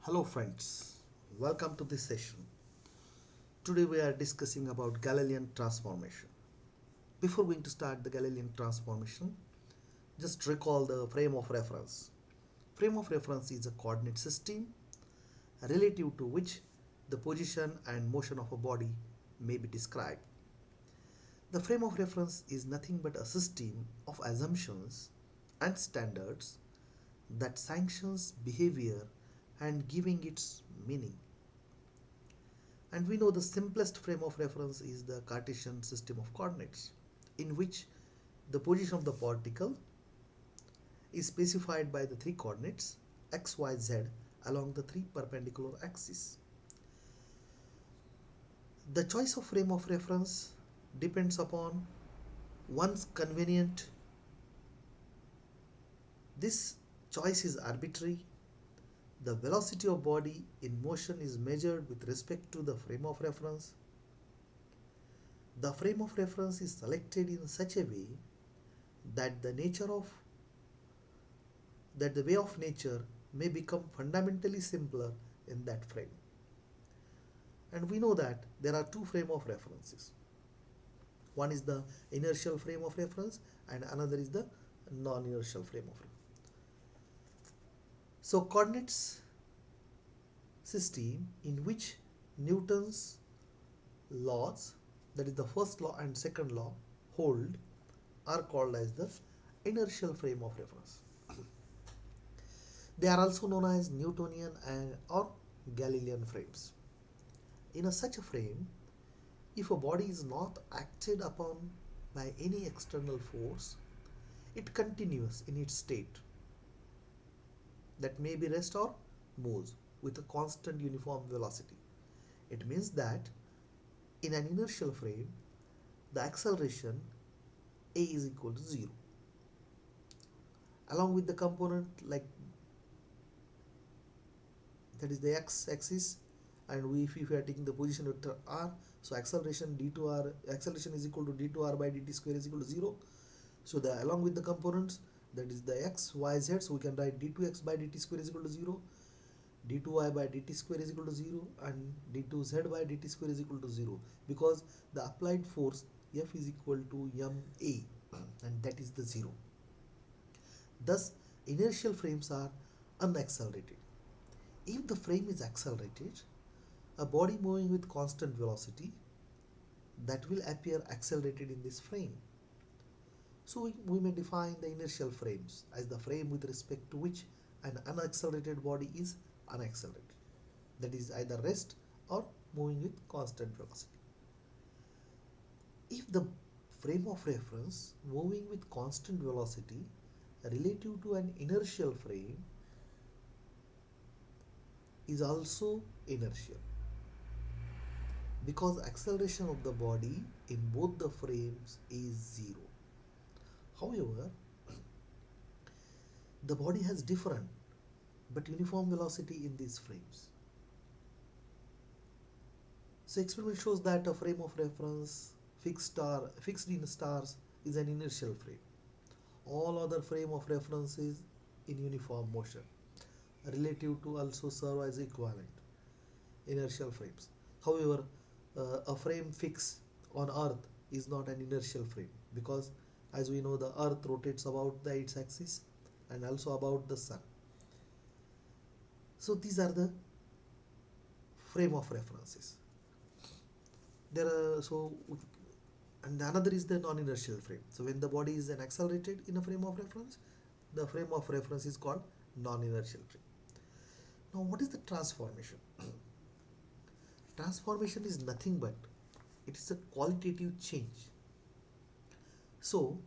Hello friends, welcome to this session. Today we are discussing about Galilean Transformation. Before going to start the Galilean Transformation, just recall the frame of reference. Frame of reference is a coordinate system relative to which the position and motion of a body may be described. The frame of reference is nothing but a system of assumptions and standards that sanctions behavior and giving its meaning. And we know the simplest frame of reference is the Cartesian system of coordinates, in which the position of the particle is specified by the three coordinates x, y, z along the three perpendicular axes. The choice of frame of reference depends upon one's convenient. This choice is arbitrary. The velocity of body in motion is measured with respect to the frame of reference. The frame of reference is selected in such a way that the way of nature may become fundamentally simpler in that frame. And we know that there are two frame of references. One is the inertial frame of reference and another is the non-inertial frame of reference. So coordinates system in which Newton's laws, that is the first law and second law, hold are called as the inertial frame of reference. They are also known as Newtonian or Galilean frames. In such a frame, if a body is not acted upon by any external force, it continues in its state that may be rest or moves with a constant uniform velocity. It means that in an inertial frame, the acceleration a is equal to 0 along with the component like that is the x-axis, and if we are taking the position vector r, so acceleration is equal to d2r by dt square is equal to 0. So along with the components, that is the x, y, z, so we can write d2x by dt square is equal to 0, d2y by dt square is equal to 0, and d2z by dt square is equal to 0, because the applied force F is equal to ma, and that is the 0. Thus inertial frames are unaccelerated. If the frame is accelerated, a body moving with constant velocity that will appear accelerated in this frame. So we may define the inertial frames as the frame with respect to which an unaccelerated body is unaccelerated, that is either rest or moving with constant velocity. If the frame of reference moving with constant velocity relative to an inertial frame is also inertial, because acceleration of the body in both the frames is 0. However, the body has different but uniform velocity in these frames. So experiment shows that a frame of reference fixed in stars is an inertial frame. All other frame of reference is in uniform motion, relative to also serve as equivalent inertial frames. However, a frame fixed on earth is not an inertial frame, because as we know the earth rotates about its axis and also about the sun. So these are the frame of references. And another is the non-inertial frame. So when the body is accelerated in a frame of reference, the frame of reference is called non-inertial frame. Now what is the transformation? Transformation is nothing but it is a qualitative change. So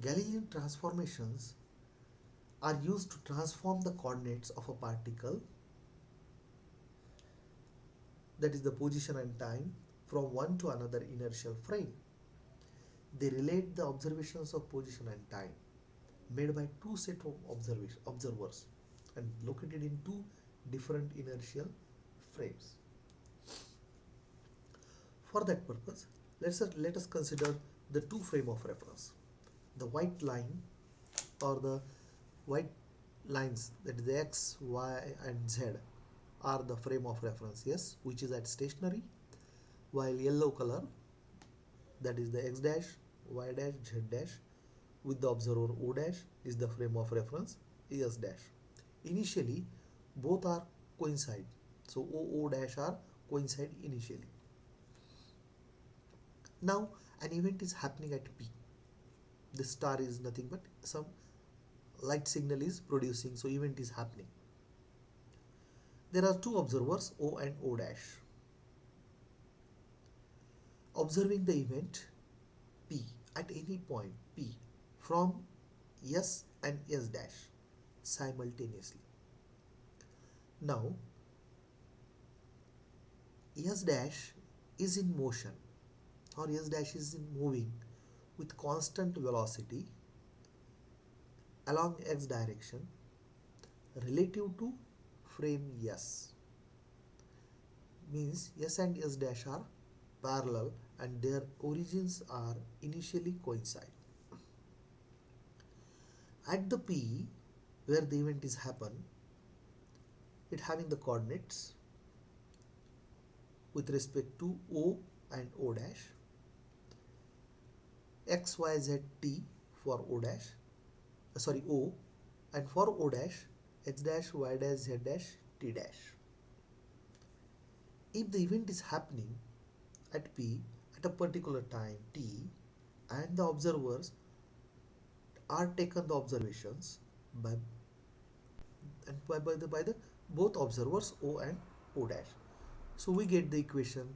Galilean transformations are used to transform the coordinates of a particle, that is the position and time, from one to another inertial frame. They relate the observations of position and time made by two sets of observers and located in two different inertial frames. For that purpose, let us consider the two frame of reference. The white line or the white lines, that is the x, y and z, are the frame of reference S, which is at stationary, while yellow color, that is the x dash, y dash, z dash with the observer O dash, is the frame of reference S dash. Initially both are coincide, so O dash are coincide initially. Now an event is happening at P. The star is nothing but some light signal is producing, so event is happening. There are two observers O and O dash. Observing the event P at any point P from S and S dash simultaneously. Now S dash is in motion, or S dash is in moving with constant velocity along x direction relative to frame S. Means S and S dash are parallel and their origins are initially coincide. At the P where the event is happen, it having the coordinates with respect to O and O dash, x, y, z, t for O dash, O, and for O dash, x dash, y dash, z dash, t dash. If the event is happening at P at a particular time t and the observers are taken the observations by the both observers O and O dash, so we get the equation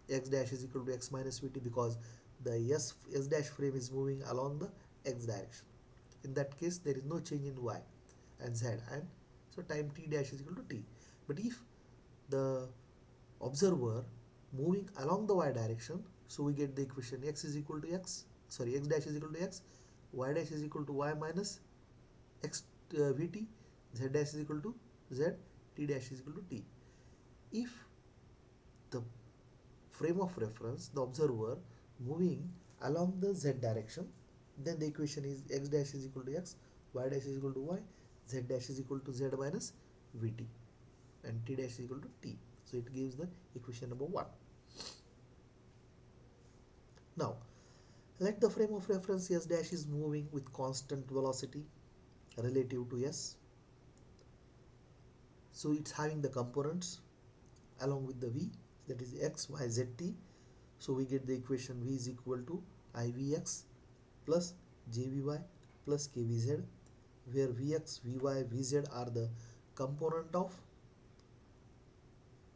x dash is equal to x minus vt, because the s dash frame is moving along the x direction. In that case there is no change in y and z, and so time t dash is equal to t. But if the observer moving along the y direction, so we get the equation x is equal to x dash is equal to x, y dash is equal to y minus x vt, z dash is equal to z, t dash is equal to t. If the frame of reference, the observer moving along the z direction, then the equation is x dash is equal to x, y dash is equal to y, z dash is equal to z minus vt, and t dash is equal to t. So it gives the equation number 1. Now let the frame of reference S dash is moving with constant velocity relative to S. So it's having the components along with the V, that is x, y, z, t. So we get the equation V is equal to Ivx plus jvy plus kvz, where Vx, Vy, Vz are the component of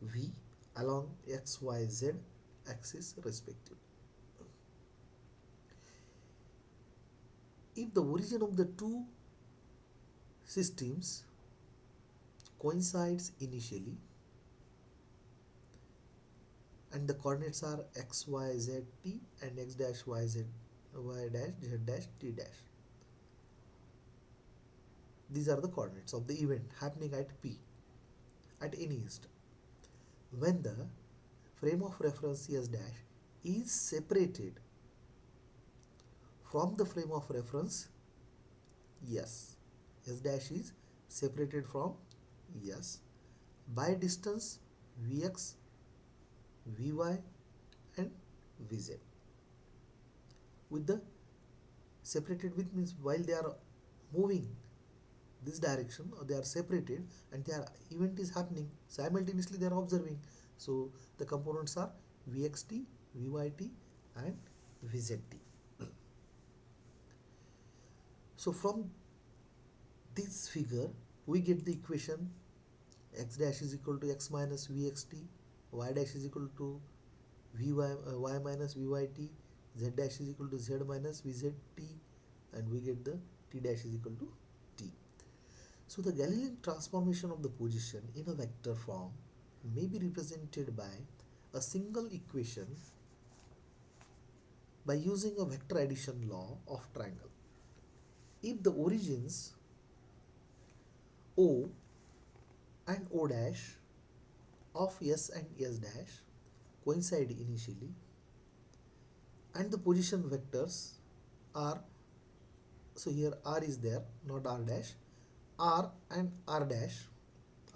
V along x, y, z axis respectively. If the origin of the two systems coincides initially and the coordinates are x, y, z, t and x dash, y, z, y dash, z dash, t dash. These are the coordinates of the event happening at P at any instant. When the frame of reference S dash is separated from the frame of reference S dash is separated from S by distance Vx, Vy and Vz. With the separated with means while they are moving this direction, or they are separated and their event is happening simultaneously, they are observing. So the components are Vxt, Vyt and Vzt. So from this figure we get the equation x dash is equal to x minus Vxt, y dash is equal to y minus Vyt, z dash is equal to z minus Vzt, and we get the t dash is equal to t. So the Galilean transformation of the position in a vector form may be represented by a single equation by using a vector addition law of triangle. If the origins O and O dash of S and S dash coincide initially and the position vectors are, so here R is there, not R dash, R and R dash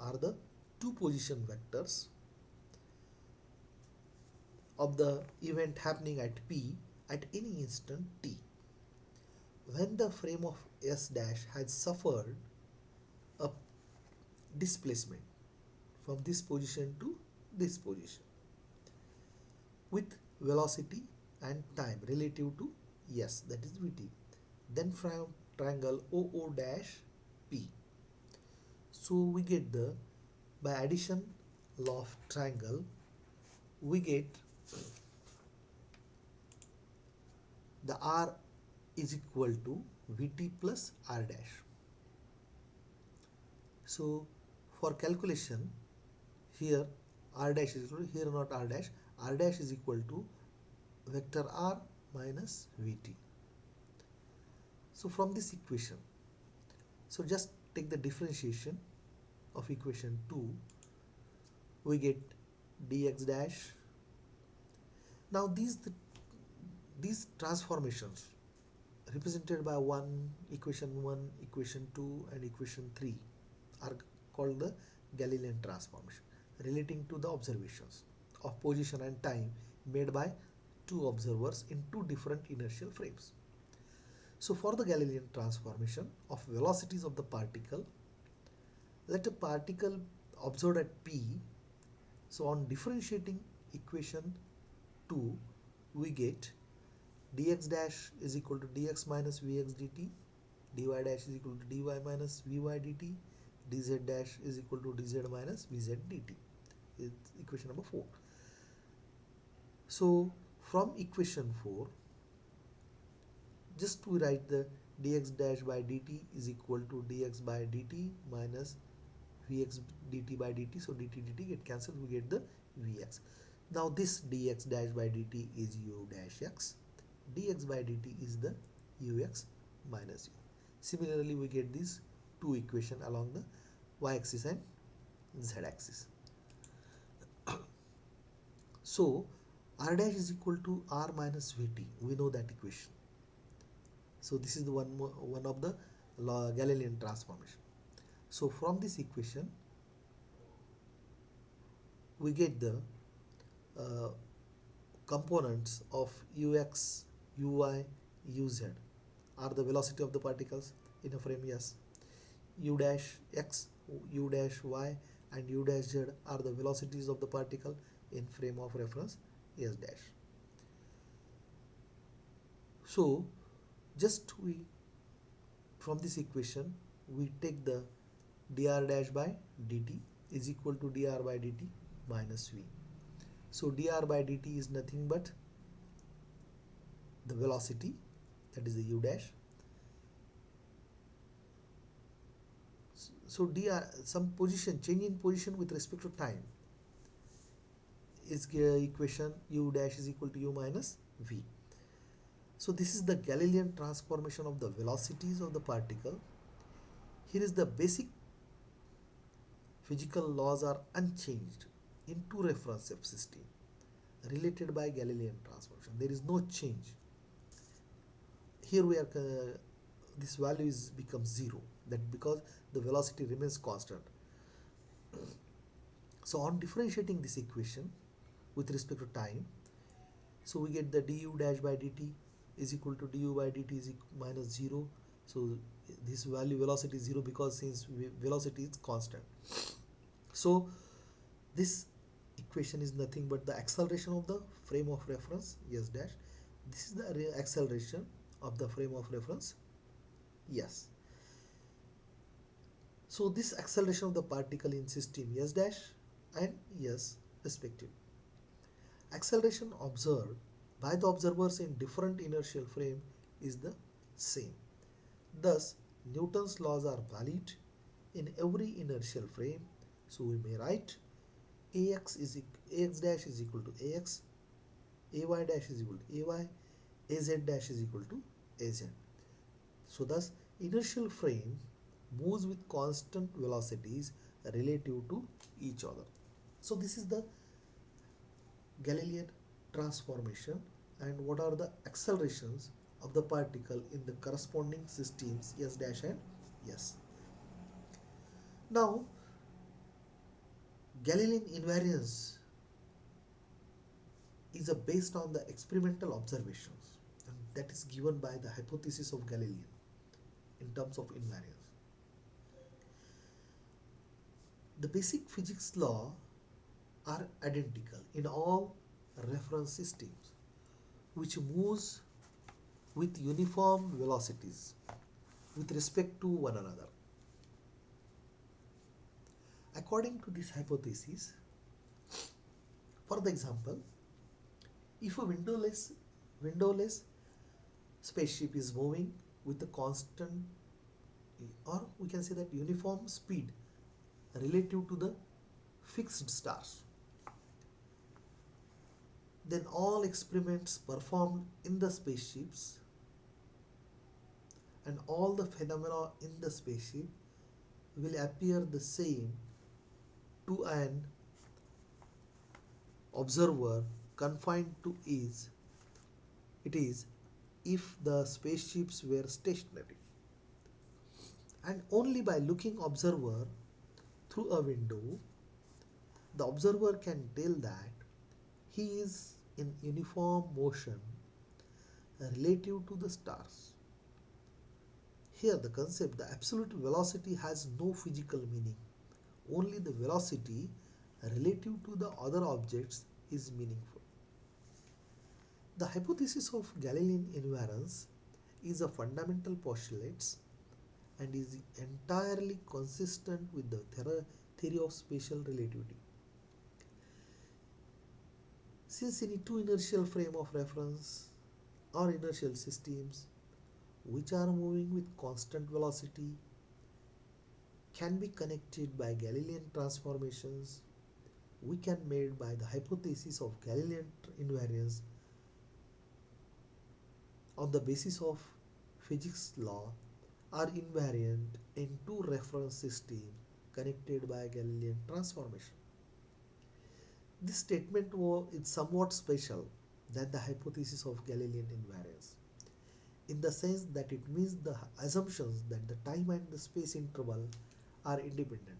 are the two position vectors of the event happening at P at any instant t. When the frame of S dash has suffered a displacement from this position to this position with velocity and time relative to S, that is Vt, then from triangle OO dash P. So we get the, by addition law of triangle, we get the R is equal to Vt plus R dash. So for calculation, here R dash is equal to, here not R dash is equal to vector R minus Vt. So from this equation, so just take the differentiation of equation 2, we get dx dash. Now these transformations represented by equation 1, equation 2 and equation 3 are called the Galilean transformation, relating to the observations of position and time made by two observers in two different inertial frames. So for the Galilean transformation of velocities of the particle, let a particle observed at P, so on differentiating equation 2, we get dx dash is equal to dx minus vx dt, dy dash is equal to dy minus vy dt, dz dash is equal to dz minus vz dt. It's equation number 4. So from equation 4, just we write the dx dash by dt is equal to dx by dt minus vx dt by dt. So dt dt get cancelled, we get the vx. Now this dx dash by dt is u dash x, dx by dt is the ux minus u. Similarly, we get these two equations along the y-axis and z-axis. So r dash is equal to r minus vt. We know that equation. So this is the one of the Galilean transformation. So from this equation, we get the components of ux, uy, uz are the velocity of the particles in a frame, yes. U dash x, u dash y and u dash z are the velocities of the particle in frame of reference s dash. So just we, from this equation, we take the dr dash by dt is equal to dr by dt minus v. So dr by dt is nothing but the velocity, that is the u dash. So dr, some position, change in position with respect to time, is equation u dash is equal to u minus v. So this is the Galilean transformation of the velocities of the particle. Here is the basic physical laws are unchanged in two reference system related by Galilean transformation. There is no change. Here we are this value is becomes 0, that because the velocity remains constant. So on differentiating this equation with respect to time, so we get the du dash by dt is equal to du by dt is minus 0. So this value velocity is 0 because since velocity is constant. So this equation is nothing but the acceleration of the frame of reference s dash. This is the acceleration of the frame of reference s. So this acceleration of the particle in system s dash and s respectively. Acceleration observed by the observers in different inertial frame is the same. Thus, Newton's laws are valid in every inertial frame. So we may write ax dash is equal to ax, ay dash is equal to ay, az dash is equal to az. So thus, inertial frame moves with constant velocities relative to each other. So this is the Galilean transformation and what are the accelerations of the particle in the corresponding systems s dash and s. Now Galilean invariance is based on the experimental observations, and that is given by the hypothesis of Galilean in terms of invariance. The basic physics law are identical in all reference systems which moves with uniform velocities with respect to one another. According to this hypothesis, for the example, if a windowless spaceship is moving with a constant, or we can say that uniform speed relative to the fixed stars, then all experiments performed in the spaceships and all the phenomena in the spaceship will appear the same to an observer confined to it is if the spaceships were stationary, and only by looking observer through a window the observer can tell that he is in uniform motion relative to the stars. Here the concept, the absolute velocity has no physical meaning. Only the velocity relative to the other objects is meaningful. The hypothesis of Galilean invariance is a fundamental postulate and is entirely consistent with the theory of special relativity. Since any two inertial frame of reference or inertial systems which are moving with constant velocity can be connected by Galilean transformations, we can made by the hypothesis of Galilean invariance on the basis of physics law are invariant in two reference systems connected by Galilean transformation. This statement is somewhat special than the hypothesis of Galilean invariance in the sense that it means the assumptions that the time and the space interval are independent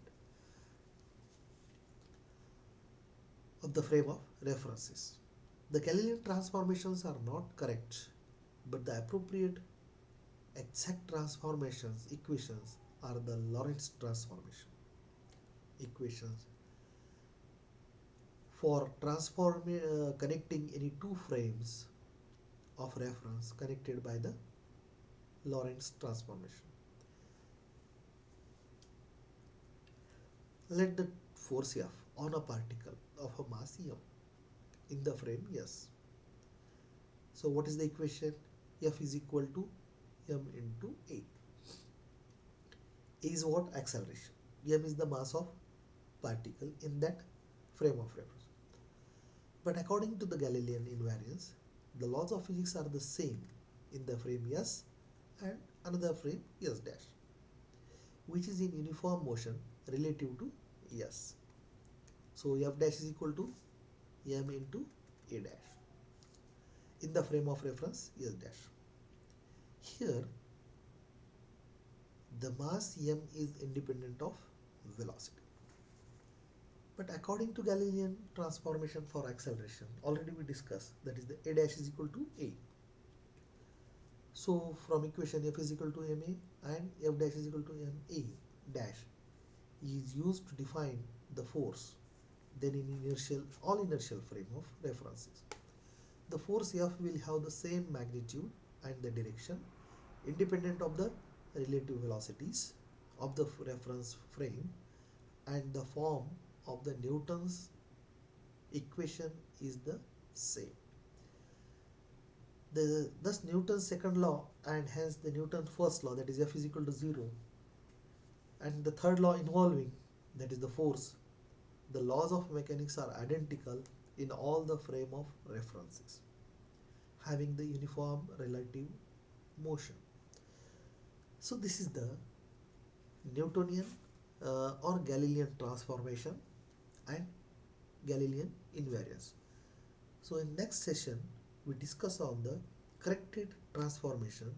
of the frame of references. The Galilean transformations are not correct, but the appropriate exact transformations equations are the Lorentz transformation equations for connecting any two frames of reference connected by the Lorentz transformation. Let the force F on a particle of a mass m in the frame S. So what is the equation? F is equal to m into A. A is what? Acceleration. M is the mass of particle in that frame of reference. But according to the Galilean invariance, the laws of physics are the same in the frame S and another frame S dash, which is in uniform motion relative to S. So F dash is equal to m into A dash in the frame of reference S dash. Here the mass m is independent of velocity. But according to Galilean transformation for acceleration, already we discussed, that is the A dash is equal to A. So from equation F is equal to ma and F dash is equal to ma dash is used to define the force then in all inertial frame of references. The force F will have the same magnitude and the direction independent of the relative velocities of the reference frame, and the form of the Newton's equation is the same. Thus Newton's second law and hence the Newton's first law, that is F is equal to 0, and the third law involving, that is the force, the laws of mechanics are identical in all the frame of references having the uniform relative motion. So this is the Newtonian or Galilean transformation and Galilean invariance. So in next session we discuss on the corrected transformation,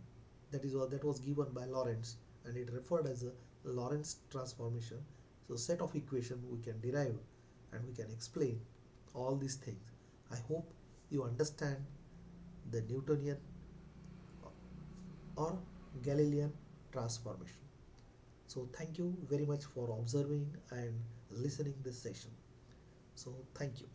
that was given by Lorentz and it referred as a Lorentz transformation. So set of equation we can derive and we can explain all these things. I hope you understand the Newtonian or Galilean transformation. So thank you very much for observing and listening this session. So thank you.